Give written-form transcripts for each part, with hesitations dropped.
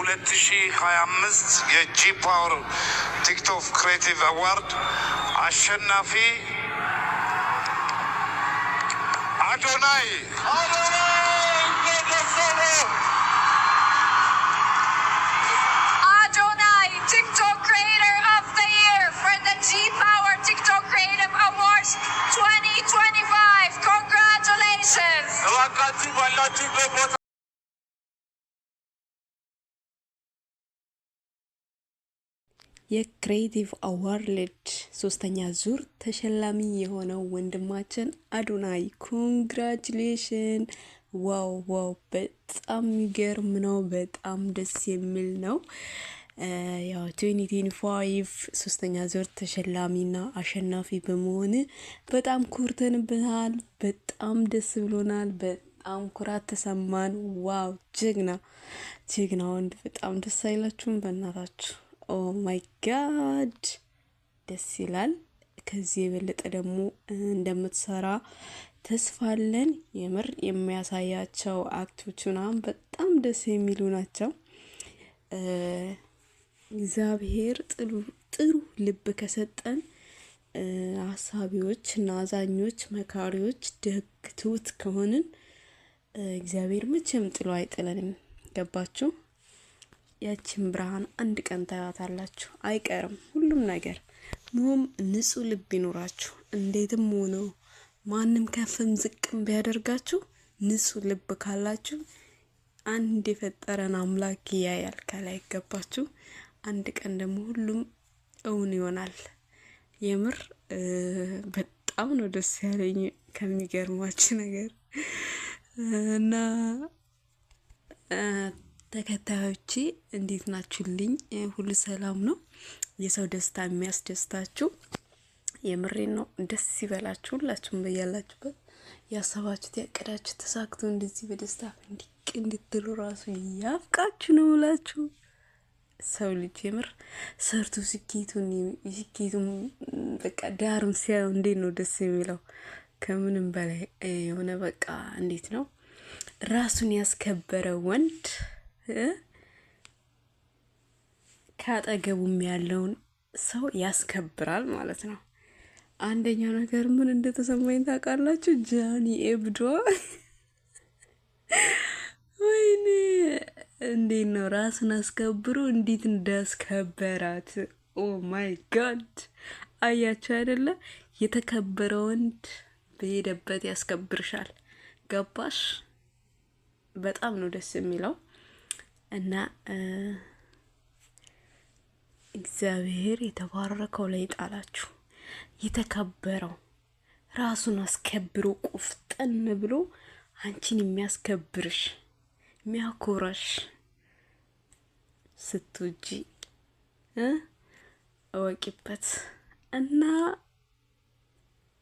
የ2025 የጂ ፓወር ቲክቶክ ክሬቲቭ አዋርድ አሸናፊ አዶናይ TikTok Creator of the Year for the G Power TikTok Creative Awards 2025. Congratulations! የክሬቲቭ አዋርድ ሶስተኛ ዙር ተሸላሚ የሆነው ወንድማችን አዶናይ ኮንግራቹሌሽን። ዋው ዋው! በጣም የሚገርም ነው። በጣም ደስ የሚል ነው። ያው 2025 ሶስተኛ ዙር ተሸላሚና አሸናፊ በመሆን በጣም ኩርተንብናል። በጣም ደስ ብሎናል። በጣም ኩራት ተሰማን። ዋው! ጀግና ወንድ። በጣም ደስ አይላችሁም? በእናታችሁ ኦ ማይ ጋድ ደስ ይላል። ከዚህ የበለጠ ደግሞ እንደምትሰራ ተስፋለን። የምር የሚያሳያቸው አክቶች ምናምን በጣም ደስ የሚሉ ናቸው። እግዚአብሔር ጥሩ ልብ ከሰጠን አሳቢዎች እና አዛኞች፣ መካሪዎች፣ ደግ ትሁት ከሆንን እግዚአብሔር መቼም ጥሎ አይጥለንም። ገባችሁ? ያችን ብርሃን አንድ ቀን ታያታላችሁ፣ አይቀርም ሁሉም ነገር። ሞም ንጹህ ልብ ይኖራችሁ። እንዴትም ሆኖ ማንም ከፍም ዝቅም ቢያደርጋችሁ ንጹህ ልብ ካላችሁ አንድ የፈጠረን አምላክ ያያል ከላይ። ገባችሁ? አንድ ቀን ደግሞ ሁሉም እውን ይሆናል። የምር በጣም ነው ደስ ያለኝ ከሚገርማችሁ ነገር እና ተከታዮቼ እንዴት ናችሁልኝ? ሁሉ ሰላም ነው? የሰው ደስታ የሚያስደስታችሁ የምሬን ነው። ደስ ይበላችሁ ሁላችሁም በያላችሁበት። ያሰባችሁት ያቀዳችሁ ተሳክቶ እንደዚህ በደስታ እንድትሉ ራሱ ያፍቃችሁ ነው ብላችሁ ሰው ልጅ የምር ሰርቶ ስኬቱን በቃ ዳሩን ሲያዩ እንዴት ነው ደስ የሚለው። ከምንም በላይ የሆነ በቃ እንዴት ነው ራሱን ያስከበረ ወንድ ካጠገቡም ያለውን ሰው ያስከብራል ማለት ነው። አንደኛው ነገር ምን እንደተሰማኝ ታውቃላችሁ? ጃኒ ኤብዶ ወይኔ እንዴት ነው ራስን አስከብሮ እንዴት እንዳስከበራት። ኦ ማይ ጋድ! አያችሁ አይደለ? የተከበረ ወንድ በሄደበት ያስከብርሻል። ገባሽ? በጣም ነው ደስ የሚለው እና እግዚአብሔር የተባረከው ላይ ጣላችሁ። የተከበረው ራሱን አስከብሮ ቁፍጠን ብሎ አንቺን የሚያስከብርሽ የሚያኮራሽ ስትውጂ እወቂበት እና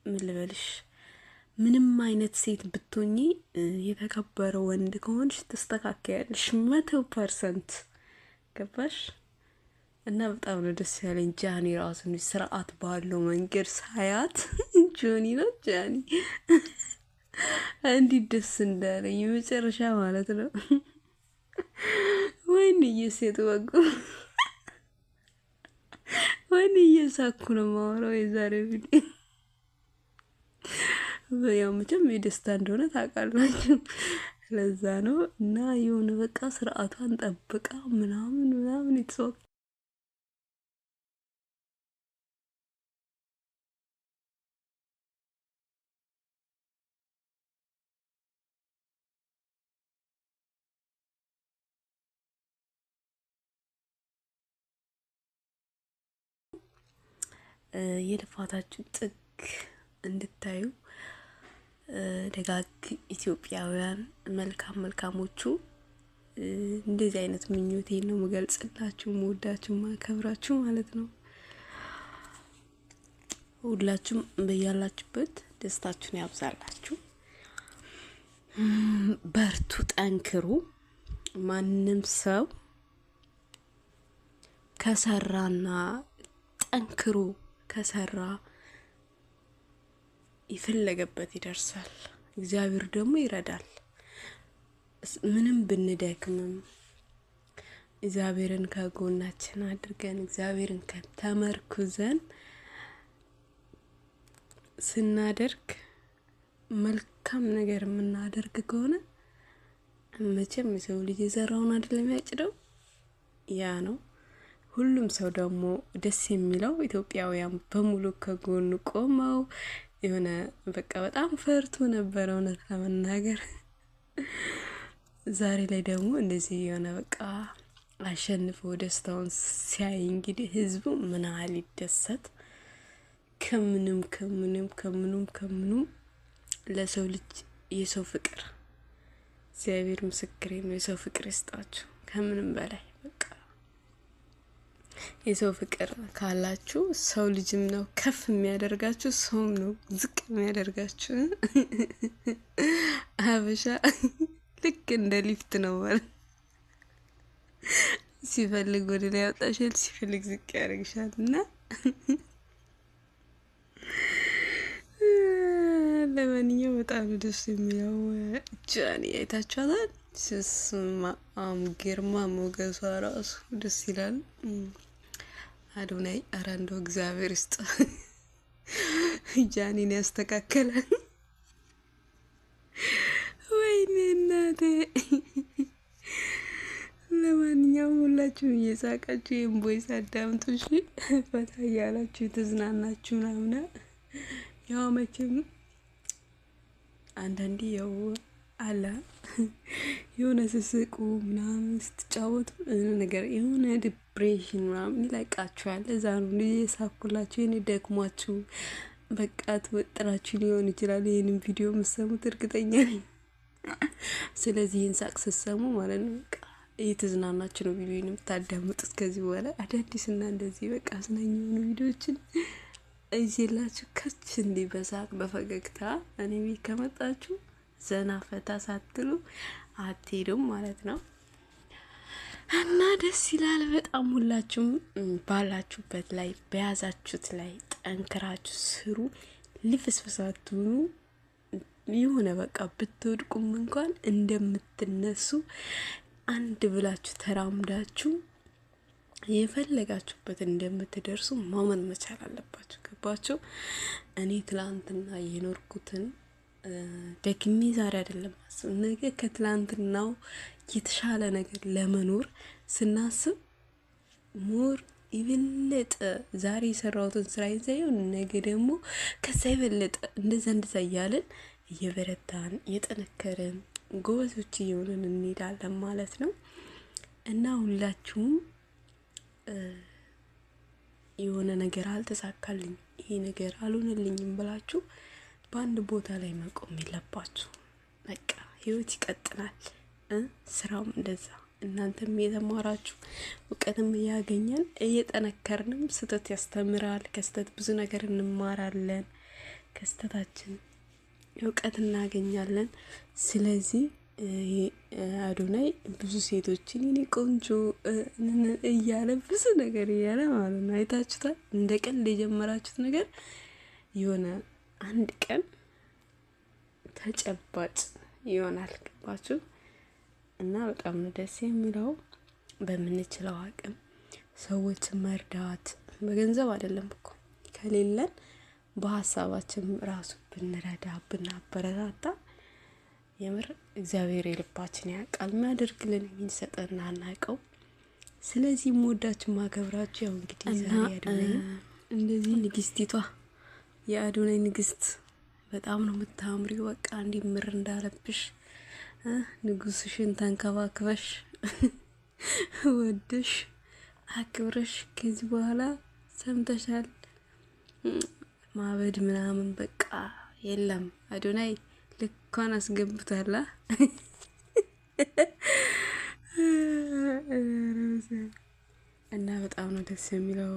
ምን ልበልሽ፣ ምንም አይነት ሴት ብትሆኚ የተከበረ ወንድ ከሆንሽ ተስተካከያለሽ 100%። ገባሽ? እና በጣም ነው ደስ ያለኝ። ጃኒ ራሱን ስርዓት ባለው መንገድ ሳያት ጆኒ ነው ጃኒ እንዲህ ደስ እንዳለኝ የመጨረሻ ማለት ነው። ወይኔ እየሴት ወጉ ወይኔ እየሳኩ ነው ማወራው የዛሬ ቪዲዮ። ያው መቼም የደስታ እንደሆነ ታውቃላችሁ፣ ለዛ ነው። እና የሆነ በቃ ስርዓቷን ጠብቃ ምናምን ይተዋል። የልፋታችሁ ጥግ እንድታዩ ደጋግ ኢትዮጵያውያን መልካሞቹ እንደዚህ አይነት ምኞቴ ነው የምገልጽላችሁ። መወዳችሁ ማከብራችሁ ማለት ነው። ሁላችሁም በያላችሁበት ደስታችሁን ያብዛላችሁ። በርቱ፣ ጠንክሩ። ማንም ሰው ከሰራና ጠንክሮ ከሰራ ይፈለገበት ይደርሳል። እግዚአብሔር ደግሞ ይረዳል። ምንም ብንደክምም እግዚአብሔርን ከጎናችን አድርገን እግዚአብሔርን ተመርኩዘን ስናደርግ መልካም ነገር የምናደርግ ከሆነ መቼም የሰው ልጅ የዘራውን አይደለም ያጭደው። ያ ነው። ሁሉም ሰው ደግሞ ደስ የሚለው ኢትዮጵያውያን በሙሉ ከጎኑ ቆመው የሆነ በቃ በጣም ፈርቶ ነበር እውነት ለመናገር። ዛሬ ላይ ደግሞ እንደዚህ የሆነ በቃ አሸንፎ ደስታውን ሲያይ እንግዲህ ህዝቡ ምን ያህል ይደሰት። ከምንም ለሰው ልጅ የሰው ፍቅር እግዚአብሔር ምስክሬ ነው። የሰው ፍቅር ይስጣችሁ። ከምንም በላይ በቃ የሰው ፍቅር ካላችሁ ሰው ልጅም ነው ከፍ የሚያደርጋችሁ፣ ሰውም ነው ዝቅ የሚያደርጋችሁ። ሀበሻ ልክ እንደ ሊፍት ነው ማለት ሲፈልግ ወደ ላይ ያወጣሻል፣ ሲፈልግ ዝቅ ያደርግሻል። እና ለማንኛውም በጣም ደስ የሚለው ጃኒ አይታችኋታል። ስስማም ግርማ ሞገሷ ራሱ ደስ ይላል። አዶናይ ኧረ እንደው እግዚአብሔር ይስጥ ጃኒን ያስተካከላል። ወይኔ እናቴ። ለማንኛውም ሁላችሁም እየሳቃችሁ ይህን ቦይስ አዳምጡ እሺ። ፈታ እያላችሁ የተዝናናችሁ ምናምን ያው መቼም አንዳንዴ ያው አላ የሆነ ስስቁ ምናምን ስትጫወቱ ነገር የሆነ ዲፕሬሽን ምናምን ይለቃችኋል። እዛ ነው ልጅ የሳኩላችሁ። የኔ ደክሟችሁ በቃ ተወጥራችሁ ሊሆን ይችላል ይሄንን ቪዲዮ የምትሰሙት እርግጠኛ ነኝ። ስለዚህ ይህን ሳቅ ስትሰሙ ማለት ነው በቃ እየተዝናናችሁ ነው ቪዲዮውን የምታዳምጡት። ከዚህ በኋላ አዳዲስና እንደዚህ በቃ አዝናኝ የሆኑ ቪዲዮዎችን እይላችሁ ከች እንዲህ በሳቅ በፈገግታ እኔ ቤት ከመጣችሁ ዘና ፈታ ሳትሉ አትሄዱም ማለት ነው። እና ደስ ይላል በጣም። ሁላችሁም ባላችሁበት ላይ በያዛችሁት ላይ ጠንክራችሁ ስሩ። ልፍስፍሳቱኑ የሆነ በቃ ብትወድቁም እንኳን እንደምትነሱ አንድ ብላችሁ ተራምዳችሁ የፈለጋችሁበት እንደምትደርሱ ማመን መቻል አለባችሁ። ገባችሁ? እኔ ትላንትና የኖርኩትን ደግሜ ዛሬ አይደለም አስብ ነገ ከትላንትናው የተሻለ ነገር ለመኖር ስናስብ ሞር ይበለጠ ዛሬ የሰራሁትን ስራ ይዘየው ነገ ደግሞ ከዛ ይበለጠ እንደዛ እያልን እየበረታን እየጠነከርን ጎበዞች እየሆንን እንሄዳለን ማለት ነው። እና ሁላችሁም የሆነ ነገር አልተሳካልኝ ይሄ ነገር አልሆነልኝም ብላችሁ በአንድ ቦታ ላይ መቆም የለባችሁ። በቃ ህይወት ይቀጥላል። ስራውም እንደዛ እናንተም እየተማራችሁ እውቀትም እያገኘን እየጠነከርንም ስህተት ያስተምራል። ከስህተት ብዙ ነገር እንማራለን። ከስህተታችን እውቀት እናገኛለን። ስለዚህ አዶናይ ብዙ ሴቶችን የኔ ቆንጆ እያለ ብዙ ነገር እያለ ማለት ነው። አይታችሁታል። እንደ ቀልድ የጀመራችሁት ነገር የሆነ አንድ ቀን ተጨባጭ ይሆናል። ገባችሁ? እና በጣም ደስ የሚለው በምንችለው አቅም ሰዎችን መርዳት። በገንዘብ አይደለም እኮ ከሌለን በሀሳባችን ራሱ ብንረዳ ብናበረታታ የምር እግዚአብሔር የልባችን ያውቃል። የሚያደርግልን የሚሰጠን አናውቀው። ስለዚህ የምወዳችሁ ማከብራችሁ ያው እንግዲህ ዛሬ አዶናይ እንደዚህ ንግስቲቷ የአዶናይ ንግስት በጣም ነው የምታምሪው። በቃ እንዲምር እንዳለብሽ ንጉስሽን ተንከባክበሽ ወደሽ አክብረሽ ከዚህ በኋላ ሰምተሻል። ማበድ ምናምን በቃ የለም። አዶናይ ልኳን አስገብቷላ። እና በጣም ነው ደስ የሚለው።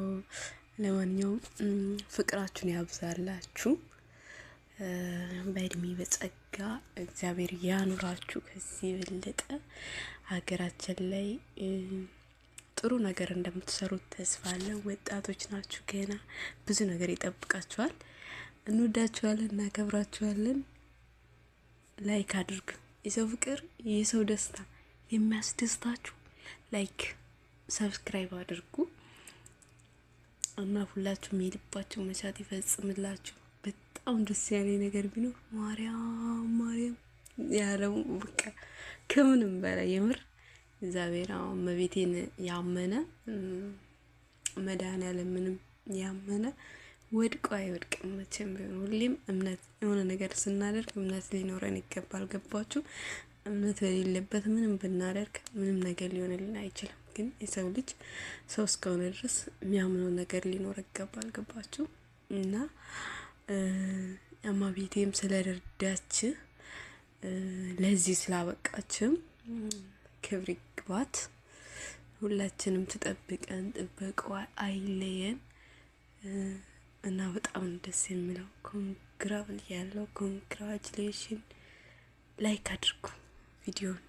ለማንኛውም ፍቅራችሁን ያብዛላችሁ፣ በእድሜ በጸጋ እግዚአብሔር ያኑራችሁ። ከዚህ የበለጠ ሀገራችን ላይ ጥሩ ነገር እንደምትሰሩት ተስፋ አለ። ወጣቶች ናችሁ፣ ገና ብዙ ነገር ይጠብቃችኋል። እንወዳችኋለን፣ እናከብራችኋለን። ላይክ አድርጉ። የሰው ፍቅር የሰው ደስታ የሚያስደስታችሁ ላይክ ሰብስክራይብ አድርጉ እና ሁላችሁም የልባችሁ መሻት ይፈጽምላችሁ። በጣም ደስ ያለኝ ነገር ቢኖር ማርያም ያለው በቃ ከምንም በላይ የምር እግዚአብሔር እመቤቴን ያመነ መድኃኒዓለምንም ያመነ ወድቆ አይወድቅም መቼም ቢሆን። ሁሌም እምነት የሆነ ነገር ስናደርግ እምነት ሊኖረን ይገባል። ገባችሁ? እምነት በሌለበት ምንም ብናደርግ ምንም ነገር ሊሆንልን አይችልም። ግን የሰው ልጅ ሰው እስከሆነ ድረስ የሚያምነው ነገር ሊኖር ይገባል። ገባችሁ? እና እመቤቴም ስለረዳች ለዚህ ስላበቃችም ክብር ይግባት። ሁላችንም ትጠብቀን፣ ጥበቃዋ አይለየን እና በጣም ደስ የሚለው ኮንግራቹሌሽን። ላይክ አድርጉ ቪዲዮውን።